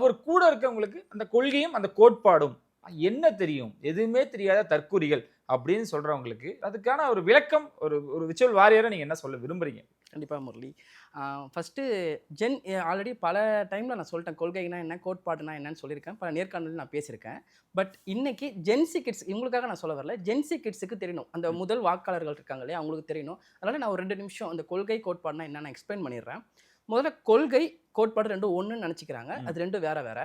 அவர் கூட இருக்கவங்களுக்கு அந்த கொள்கையும், அந்த கோட்பாடும் என்ன தெரியும்? எதுவுமே தெரியாத தற்குறிகள் அப்படின்னு சொல்றவங்களுக்கு, அதுக்கான ஒரு விளக்கம் ஒரு ஒரு விர்ச்சுவல் வாரியரா நீங்க என்ன சொல்ல விரும்புறீங்க? கண்டிப்பா முரளி. ஃபர்ஸ்ட்டு ஆல்ரெடி பல டைம்ல நான் சொல்லிட்டேன். கொள்கைனா என்ன, கோட்பாடுனா என்னன்னு சொல்லியிருக்கேன். பல நேர்காணல்ல நான் பேசியிருக்கேன். பட் இன்னைக்கு ஜென்ஸி கிட்ஸ் இவங்களுக்காக நான் சொல்ல வரல. ஜென்ஸி கிட்ஸ்க்கு தெரியணும். அந்த ம். முதல் வாக்காளர்கள் இருக்காங்க இல்லையா? அவங்களுக்கு தெரியணும். அதனால நான் ஒரு 2 நிமிஷம் அந்த கொள்கை, கோட்பாடுனா என்னன்னு எக்ஸ்பிளைன் பண்ணிடுறேன். முதல்ல கொள்கை, கோட்பாடு 2ம் ஒண்ணுன்னு நெனச்சுக்கிறாங்க. ம். அது 2ம் வேற வேற.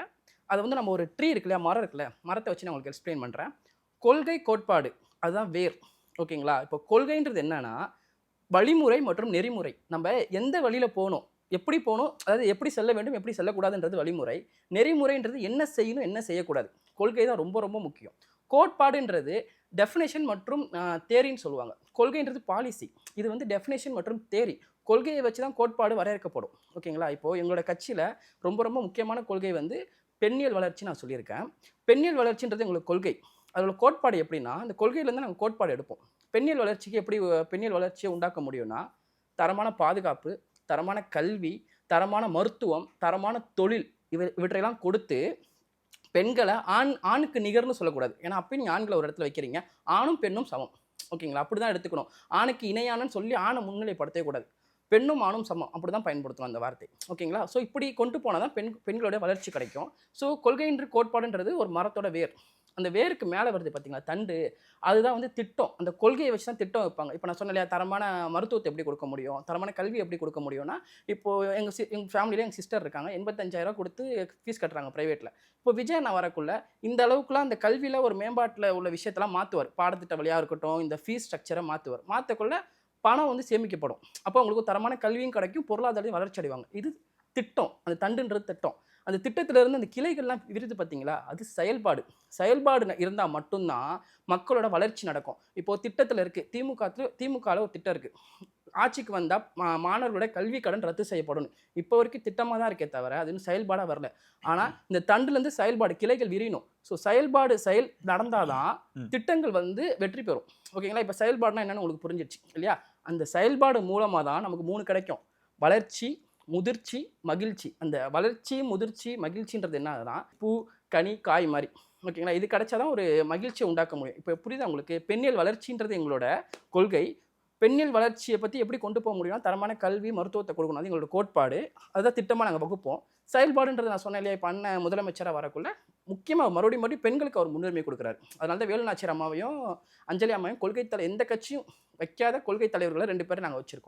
அத வந்து நம்ம ஒரு ட்ரீ இருக்கு இல்லையா? மரம் இருக்குல்ல? மரத்த வச்சு நான் உங்களுக்கு எக்ஸ்பிளைன் பண்றேன். கொள்கை, கோட்பாடு அதுதான் வேர். ஓகேங்களா? இப்போ கொள்கைன்றது என்னன்னா வழிமுறை மற்றும் நெறிமுறை. நம்ப எந்த வழியில போணும்? எப்படி போணும்? அதாவது எப்படி செல்ல வேண்டும்? எப்படி செல்லக்கூடாதுன்றது வழிமுறை. நெறிமுறைன்றது என்ன செய்யணும்? என்ன செய்யக்கூடாது? கொள்கை தான் ரொம்ப ரொம்ப முக்கியம். கோட்பாடுன்றது டெஃபினிஷன் மற்றும் தியரின்னு சொல்லுவாங்க. கொள்கைன்றது பாலிசி. இது வந்து டெஃபினிஷன் மற்றும் தியரி. கொள்கைய வச்சு தான் கோட்பாடு வரையறுக்கப்படும். ஓகேங்களா? இப்போ எங்களோட கட்சியில ரொம்ப ரொம்ப முக்கியமான கொள்கை வந்து பெண்ணியல் வளர்ச்சி நான் சொல்லியிருக்கேன். பெண்ணியல் வளர்ச்சின்றது எங்களுக்கு கொள்கை. அதோட கோட்பாடு எப்படின்னா, அந்த கொள்கையிலேருந்து நாங்க கோட்பாடு எடுப்போம். பெண்ணியல் வளர்ச்சிக்கு எப்படி பெண்ணியல் வளர்ச்சிய உண்டாக்க முடியும்னா, தரமான பாதுகாப்பு, தரமான கல்வி, தரமான மருத்துவம், தரமான தொழில் இவற்றையெல்லாம் கொடுத்து, பெண்கள ஆணுக்கு நிகர்ன்னு சொல்லக்கூடாது. ஏன்னா, அப்பயும் நீங்க ஆண்கள ஒரு இடத்துல வைக்கிறீங்க. ஆணும், பெண்ணும் சமம். ஓகேங்களா? அப்படிதான் எடுத்துக்கணும். ஆணுக்கு இணையானன்னு சொல்லி ஆண முன்னிலைப்படுத்தவே கூடாது. பெண்ணும், ஆணும் சமம். அப்படிதான் பயன்படுத்தணும் அந்த வார்த்தை. ஓகேங்களா? ஸோ இப்படி கொண்டு போனா தான் பெண்களுடைய வளர்ச்சி கிடைக்கும். ஸோ கொள்கைன்ற கோட்பாடுன்றது ஒரு மரத்தோட வேர். அந்த வேருக்கு மேல வருது பார்த்தீங்களா? தண்டு. அதுதான் வந்து திட்டம். அந்த கொள்கைய வச்சு தான் திட்டம் வைப்பாங்க. இப்ப நான் சொன்னேன் இல்லையா? தரமான மருத்துவத்த எப்படி கொடுக்க முடியும்? தரமான கல்வி எப்படி கொடுக்க முடியும்னா, இப்போ எங்க ஃபேமிலில எங்க சிஸ்டர் இருக்காங்க. ரூ. 85,000 குடுத்து ஃபீஸ் கட்டுறாங்க பிரைவேட்ல. இப்போ விஜய் அண்ணா வரக்குள்ள, இந்த அளவுக்குலாம் அந்த கல்வியில ஒரு மேம்பாட்டுல உள்ள விஷயத்தெல்லாம் மாத்துவார். பாடத்திட்ட வழியா இருக்கட்டும், இந்த ஃபீஸ் ஸ்ட்ரக்சர மாத்துவார். மாத்தக்குள்ள பணம் வந்து சேமிக்கப்படும். அப்போ அவங்களுக்கு தரமான கல்வியும் கிடைக்கும், பொருளாதாரத்தையும் வளர்ச்சி அடைவாங்க. இது திட்டம். அந்த தண்டுன்றது திட்டம். அந்த திட்டத்திலிருந்து அந்த கிளைகள்லாம் விரிது பார்த்தீங்களா? அது செயல்பாடு. செயல்பாடு இருந்தா மட்டும் தான் மக்களோட வளர்ச்சி நடக்கும். இப்போ திட்டத்தில இருக்கு. திமுகல ஒரு திட்டம் இருக்கு. ஆட்சிக்கு வந்தா மாணவர்களுடைய கல்வி கடன் ரத்து செய்யப்படும்னு. இப்போ வரைக்கும் திட்டமா தான் இருக்கே தவிர, அது இன்னும் செயல்பாடா வரல. ஆனா, இந்த தண்டுலேருந்து செயல்பாடு கிளைகள் விரியணும். ஸோ செயல் நடந்தா தான் ம். திட்டங்கள் வந்து வெற்றி பெறும். ஓகேங்களா? இப்ப செயல்பாடுனா என்னன்னு உங்களுக்கு புரிஞ்சிருச்சு இல்லையா? அந்த செயல்பாடு மூலமா தான் நமக்கு 3 கிடைக்கும். வளர்ச்சி, முதிர்ச்சி, மகிழ்ச்சி. அந்த வளர்ச்சி, முதிர்ச்சி, மகிழ்ச்சின்றது என்னதுன்னா, பூ, கனி, காய் மாரி. ஓகேங்களா? இது கிடைச்சா தான் ஒரு மகிழ்ச்சிய உண்டாக்க முடியும். இப்ப புரியுதா உங்களுக்கு? பெண்ணியல் வளர்ச்சின்றது எங்களோட கொள்கை. பெண்ணியல் வளர்ச்சிய பத்தி எப்படி கொண்டு போ முடியும்னா, தரமான கல்வி, மருத்துவத்த கொடுக்கணும். அது எங்களோட கோட்பாடு. அதுதான் திட்டமா நாங்க வகுப்போம். செயல்பாடுன்றது நான் சொன்னேன் இல்லையா? இப்ப அண்ணன் முதலமைச்சரா வரக்குள்ள, முக்கியமா மறுபடியும் பெண்களுக்கு அவர் முன்னுரிமை குடுக்குறாரு. அதனால தான் வேலு நாச்சியார் அம்மாவையும், அஞ்சலி அம்மாவையும் எந்த கட்சியும் வைக்காத கொள்கை தலைவர்கள 2 பேர நாங்க வச்சிருக்கோம்.